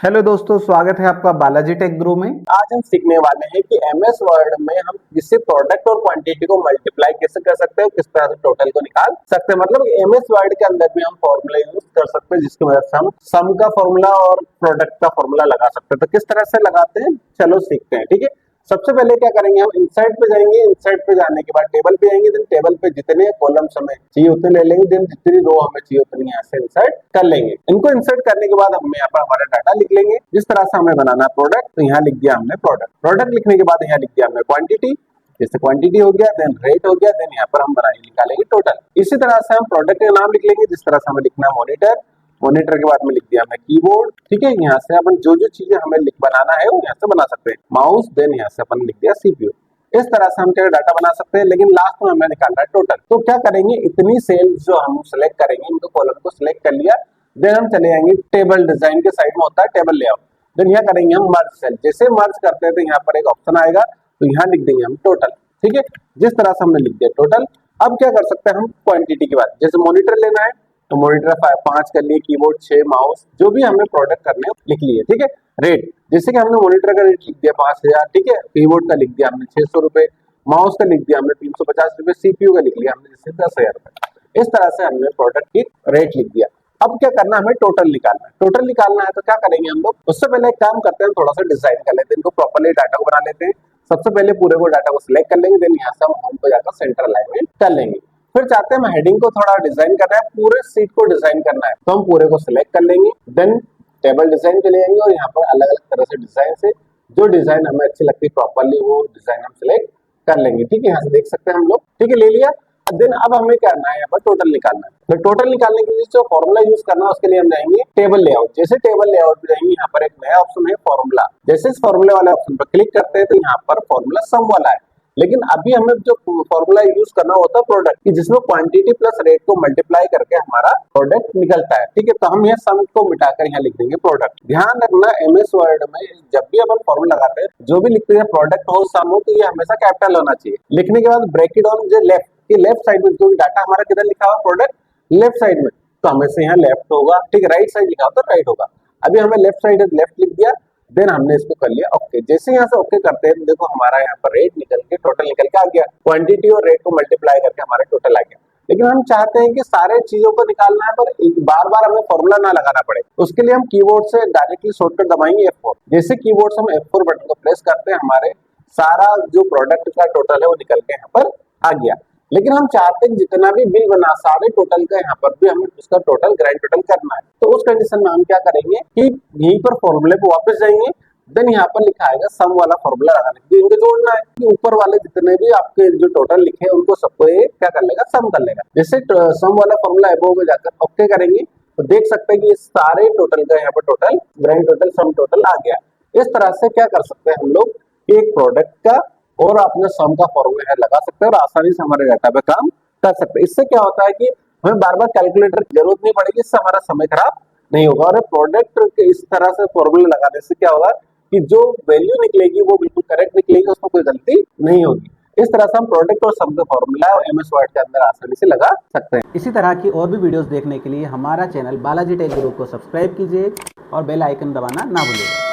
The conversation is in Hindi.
हेलो दोस्तों, स्वागत है आपका बालाजी टेक गुरु में। आज हम सीखने वाले हैं कि एमएस वर्ड में हम किसी प्रोडक्ट और क्वांटिटी को मल्टीप्लाई कैसे कर सकते हैं, किस तरह से टोटल को निकाल सकते हैं। मतलब एमएस वर्ड के अंदर भी हम फॉर्मूला यूज कर सकते हैं, जिसकी मदद से हम सम का फॉर्मूला और प्रोडक्ट का फॉर्मूला लगा सकते हैं। तो किस तरह से लगाते हैं, चलो सीखते हैं। ठीक है, सबसे पहले क्या करेंगे, हम इंसर्ट पे जाएंगे। इंसर्ट पे जाने के बाद टेबल पे जाएंगे। देन टेबल पे जितने कॉलम्स हमें चाहिए उतने ले लेंगे। देन जितनी रो हमें चाहिए उतनी यहाँ से इंसर्ट कर लेंगे। इनको इंसर्ट करने के बाद हम यहाँ पर हमारा डाटा लिख लेंगे। जिस तरह से हमें बनाना प्रोडक्ट, तो यहाँ लिख दिया हमने प्रोडक्ट। प्रोडक्ट लिखने के बाद यहाँ लिख दिया हमने क्वांटिटी। जैसे क्वांटिटी हो गया, देन रेट हो गया, देन यहाँ पर हम निकालेंगे टोटल। इसी तरह से हम प्रोडक्ट का नाम लिख लेंगे। जिस तरह से हमें लिखना मॉनिटर। मॉनिटर के बाद में लिख दिया हमने कीबोर्ड। ठीक है, यहाँ से अपन जो जो चीजें हमें बनाना है वो यहाँ से बना सकते हैं। माउस, देन यहाँ से अपन लिख दिया सीपीयू। इस तरह से हम क्या डाटा बना सकते हैं। लेकिन लास्ट में हमें निकालना है टोटल। तो क्या करेंगे, इतनी सेल्स जो हम सिलेक्ट करेंगे, इनको कॉलम को सिलेक्ट कर लिया। देन हम चले जाएंगे टेबल डिजाइन के साइड में होता है टेबल लेआउट। देन यहाँ करेंगे हम मर्ज सेल। जैसे मर्ज करते हैं तो यहाँ पर एक ऑप्शन आएगा, तो यहाँ लिख देंगे हम टोटल। ठीक है, जिस तरह से हमने लिख दिया टोटल। अब क्या कर सकते हैं हम क्वांटिटी की बात। जैसे मॉनिटर लेना है तो मॉनिटर 5 कर लिए, कीबोर्ड 6, माउस जो भी हमें प्रोडक्ट करने लिख लिए। ठीक है, रेट जैसे कि हमने मॉनिटर का रेट लिख दिया 5000। ठीक है, कीबोर्ड का लिख दिया हमने 600 रुपए, माउस का लिख दिया हमने 350 रुपए, सीपीयू का लिख लिया हमने जैसे 10,000 रुपए। इस तरह से हमने प्रोडक्ट की रेट लिख दिया। अब क्या करना, हमें टोटल निकालना है। टोटल निकालना है तो क्या करेंगे हम लोग, उससे पहले एक काम करते हैं, थोड़ा सा डिजाइन कर लेते हैं, इनको प्रॉपर्ली डाटा को बना लेते हैं। सबसे पहले पूरे को डाटा को सिलेक्ट कर लेंगे। देन यहाँ से हम होम पे जाकर सेंटर अलाइनमेंट कर लेंगे। फिर चाहते हैं हम हेडिंग को थोड़ा डिजाइन करना है, पूरे सीट को डिजाइन करना है, तो हम पूरे को सिलेक्ट कर लेंगे। देन टेबल डिजाइन पे ले जाएंगे और यहाँ पर अलग अलग तरह से डिजाइन से जो डिजाइन हमें अच्छी लगती है प्रॉपर्ली वो डिजाइन हम सिलेक्ट कर लेंगे। ठीक है, यहाँ से देख सकते हैं हम लोग। ठीक है, ले लिया। देन अब हमें क्या करना है, यहाँ पर टोटल निकालना है। तो टोटल निकालने के लिए जो फॉर्मूला यूज करना है उसके लिए हम जाएंगे टेबल लेआउट। जैसे टेबल लेआउट पे जाएंगे, यहाँ पर एक नया ऑप्शन है फॉर्मूला। जैसे इस फॉर्मूले वाले ऑप्शन पर क्लिक करते हैं तो यहाँ पर फॉर्मूला सम वाला है। लेकिन अभी हमें जो फॉर्मूला यूज करना होता है प्रोडक्ट की, जिसमें क्वांटिटी प्लस रेट को मल्टीप्लाई करके हमारा प्रोडक्ट निकलता है। ठीक है, तो हम यहाँ सम को मिटाकर यहाँ लिख देंगे प्रोडक्ट। ध्यान रखना, एमएस वर्ड में जब भी अपन फॉर्मूला लगाते हैं, जो भी लिखते हैं प्रोडक्ट हो सम हो, तो ये हमेशा कैपिटल होना चाहिए। लिखने के बाद ब्रैकेट ऑन जो लेफ्ट की लेफ्ट साइड में जो डाटा हमारा किधर लिखा हुआ प्रोडक्ट लेफ्ट साइड में, तो हमेशा यहाँ लेफ्ट होगा। ठीक है, राइट साइड लिखा हो तो राइट होगा। अभी हमें लेफ्ट साइड लेफ्ट लिख दिया। देन हमने इसको कर लिया ओके। जैसे यहाँ से ओके करते हैं, देखो हमारा यहाँ पर रेट निकल के टोटल निकल के आ गया। क्वांटिटी और रेट को मल्टीप्लाई करके हमारा टोटल आ गया। लेकिन हम चाहते हैं कि सारे चीजों को निकालना है, पर बार बार हमें फॉर्मूला ना लगाना पड़े। उसके लिए हम कीबोर्ड से डायरेक्टली शॉर्टकट दबाएंगे F4। जैसे कीबोर्ड से हम F4 बटन को प्रेस करते हैं, हमारे सारा जो प्रोडक्ट का टोटल है वो निकल के यहाँ पर आ गया। लेकिन हम चाहते हैं जितना भी बिल बना सारे टोटल का यहाँ पर भी हमें उसका टोटल ग्रैंड टोटल करना है। तो उस कंडीशन में हम क्या करेंगे कि यहीं पर फॉर्मूले पे वापस जाएंगे। देन यहाँ पर लिखा आएगा सम वाला फॉर्मूला लगाने के लिए इनको जोड़ना है कि ऊपर वाले जितने भी आपके जो टोटल लिखे हैं उनको सबको ये क्या कर लेगा, सम कर लेगा। जैसे सम वाला फॉर्मूला अबोव में जाकर ओके करेंगे तो देख सकते हैं कि सारे टोटल का यहाँ पर total grand total sum total आ गया। इस तरह से क्या कर सकते हैं हम लोग, एक प्रोडक्ट का और अपने सम का फॉर्मूला लगा सकते हैं और आसानी से हमारे डाटा पे काम कर सकते हैं। इससे क्या होता है कि हमें बार बार कैलकुलेटर की जरूरत नहीं पड़ेगी, इससे हमारा समय खराब नहीं होगा। और प्रोडक्ट के इस तरह से फॉर्मूला लगाने से क्या होगा कि जो वैल्यू निकलेगी वो बिल्कुल करेक्ट निकलेगी, उसमें कोई गलती नहीं होगी। इस तरह से हम प्रोडक्ट और सम का फॉर्मूला एमएस वर्ड के अंदर आसानी से लगा सकते हैं। इसी तरह की और भी वीडियोस देखने के लिए हमारा चैनल बालाजी टेक गुरु को सब्सक्राइब कीजिए और बेल आइकन दबाना ना भूलिएगा।